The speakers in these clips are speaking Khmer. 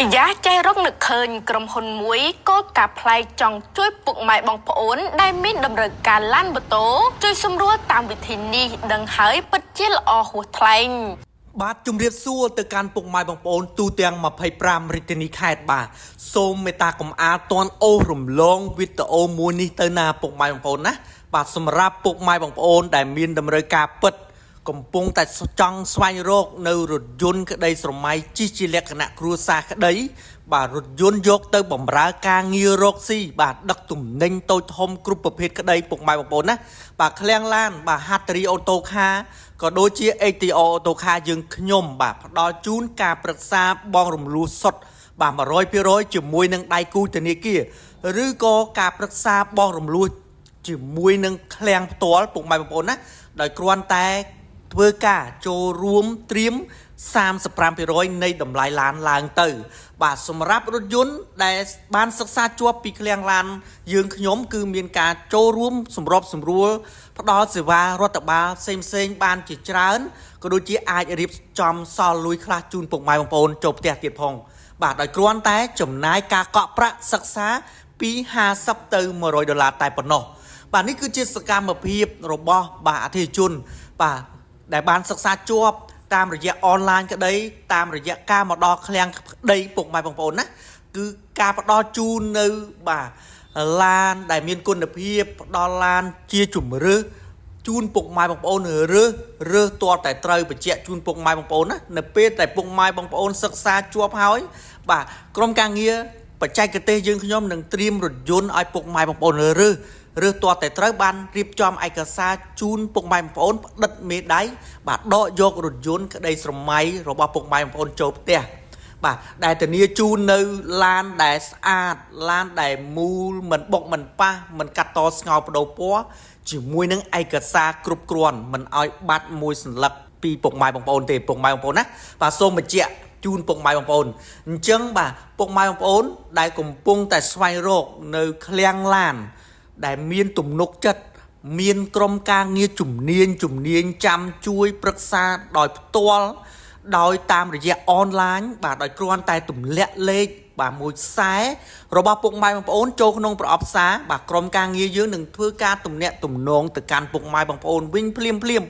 យ៉ាចៃរកនឹកឃើញក្រុមហ៊ុនមួយក៏កាផ្លែចង់ជួយពុកម៉ែបងប្អូនដែលមានតម្រូវការឡានម៉ូតូជួយសម្រួលតាមវិធីនេះដឹងហើយពិតជាល្អហួសថ្លែងបាទជំរាបសួរទៅកាន់ពុកម៉ែបងប្អូនទូទាំង25រាជធានីខេត្តបាទសូមមេត្តាកុំអាលតន់អូសរំលងវីដេអូមួយនេះទៅណាពុកម៉ែបងប្អូនណាបាទសម្រាប់ពុកម៉ែបងប្អូនដែលមានតម្រូវការពិតកំពុងតែចង់ស្វែងរកនៅរថយន្តក្តីស្រមៃជិះជាលក្ខណៈគ្រួសារក្តីបាទរថយន្តយកទៅបម្រើការងាររកស៊ីបាទដឹកទំនិញតូចធំគ្រប់ប្រភេទក្តីពុកម៉ែបងប្អូនណាបាទឃ្លាំងឡានបាទហាត់រីអូតូខាក៏ដូចជា ATO អូតូខាយើងខ្ញុំបាទផ្ដល់ជូនការប្រឹក្សាបងរំលោះសុទ្ធបាទ 100% ជាមួយនឹងដៃគូធនាគារឬក៏ការប្រឹក្សាបងរំលោះជាមួយនឹងឃ្លាំងផ្ទាល់ពុកម៉ែបងប្អូនណាដោយគ្រាន់តែធ្វើការចូលរួមត្រៀម 35% នៃតម្លៃឡានឡើងទៅបាទសម្រាប់រថយន្តដែលបានសិក្សាជាប់ពីឃ្លាំងឡានយើងខ្ញុំគឺមានការចូលរួមសម្របសម្រួលផ្ដល់សេវារដ្ឋបាលផ្សេងបានជាច្រើនក៏ដូចជាអាចរៀបចំសល់លុយខ្លះជូនពុកម៉ែបងប្អូនចូលផ្ទះទៀតផងបាទដោយគ្រាន់តែចំណាយការកក់ប្រាក់សិក្សាពី50ទៅ$100តែប៉ុណ្ណោះបាទនេះគឺជាសកម្មភាពរបស់បាទអធិជនបាទដែលបានសិក្សាជាប់តាមរយៈអនឡាញក្តីតាមរយៈការមកដល់ឃ្លាំងក្តីពុកម៉ែបងប្អូនណាគឺការផ្ដល់ជូននៅបាទឡានដែលមានគុណភាពផ្ដល់ឡានជាជំរឿជូនពុកម៉ែបងប្អូនរើសទាល់តែត្រូវបញ្ជាក់ជូនពុកម៉ែបងប្អូនណានៅពេលតែពុកម៉ែបងប្អូនសិក្សាជាប់ហើយបាទក្រុមការងារបច្ចេកទេសយើងខ្ញុំនឹងត្រៀមរថយន្តឲ្យពុកម៉ែបងប្អូនរើសទាល់តែត្រូវបានរៀបចំឯកសារជូនពុកម៉ែបងប្អូនផ្តិតមេដៃបាទដកយករថយន្តក្តីស្រមៃរបស់ពុកម៉ែបងប្អូនចូលផ្ទះបាទដែលធានាជូននៅឡានដែលស្អាតឡានដែលមូលមិនបុកមិនប៉ះមិនកាត់តស្ងោរបដូរពណ៌ជាមួយនឹងឯកសារគ្រប់គ្រាន់មិនឲ្យបាត់មួយសន្លឹកពីពុកម៉ែបងប្អូនទេពុកម៉ែបងប្អូនណាបាទសូមបញ្ជាក់ជូនពុកម៉ែបងប្អូនអញ្ចឹងបាទពុកម៉ែបងប្អូនដែលកំពុងតែស្វែងរកនៅឃ្លាំងឡានដែលមានទំនុកចិត្តមានក្រុមការងារជំនាញចាំជួយប្រឹក្សាដោយផ្ទាល់ដោយតាមរយៈអនឡាញបាទដោយគ្រាន់តែទម្លាក់លេខបាទមួយខ្សែរបស់ពុកម៉ែបងប្អូនចូលក្នុងប្រអប់សារបាទក្រុមការងារយើងនឹងធ្វើការទំនាក់ទំនងទៅកាន់ពុកម៉ែបងប្អូនវិញភ្លាម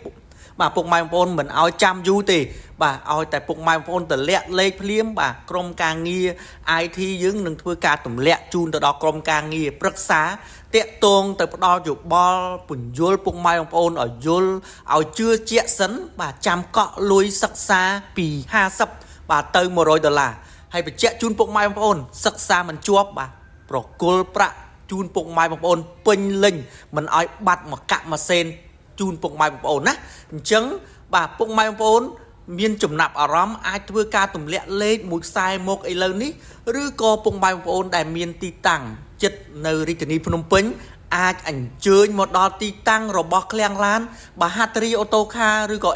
បាទពុកម៉ែបងប្អូនមិនឲ្យចាំយូរទេបាទឲ្យតែពុកម៉ែបងប្អូនទម្លាក់លេខភ្លាមបាទក្រុមការងារ IT យើងនឹងធ្វើការទម្លាក់ជូនទៅដល់ក្រុមការងារប្រឹក្សាតាក់ទងទៅផ្ដល់យោបល់ពន្យល់ពុកម៉ែបងប្អូនឲ្យយល់ឲ្យជឿជាក់សិនបាទចាំកក់លុយសិក្សាពី50បាទទៅ$100ហើយបញ្ជាក់ជូនពុកម៉ែបងប្អូនសិក្សាមិនជាប់បាទប្រគល់ប្រាក់ជូនពុកម៉ែបងប្អូនពេញលេញមិនឲ្យបាត់មកកាក់មួយសេនជូនពុកម៉ែបងប្អូនណាអញ្ចឹងបាទពុកម៉ែបងប្អូនមានចំណាប់អារម្មណ៍អាចធ្វើការទម្លាក់លេខមួយខ្សែមកឥឡូវនេះឬក៏ពុកម៉ែបងប្អូនដែលមានទីតាំងចិត្តនៅរាជធានីភ្នំពេញអាចអញ្ជើញមកដល់ទីតាំងរបស់ឃ្លាំងឡានបាទហាត់រីអូតូខាឬក៏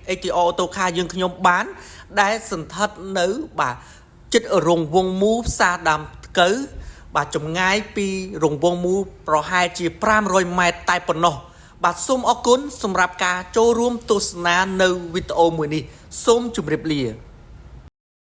ATO អូតូខាយើងខ្ញុំបានដែលសន្ធិដ្ឋនៅបាទចិត្តរង្វង់មូផ្សារដើមថ្កូវបាទចម្ងាយពីរង្វង់មូប្រហែលជា500ម៉ែត្រតែប៉ុណ្ណោះបាទសូមអរគុណសម្រាប់ការចូលរួមទស្សនានៅវីដេអូមួយនេះសូមជម្រាបលា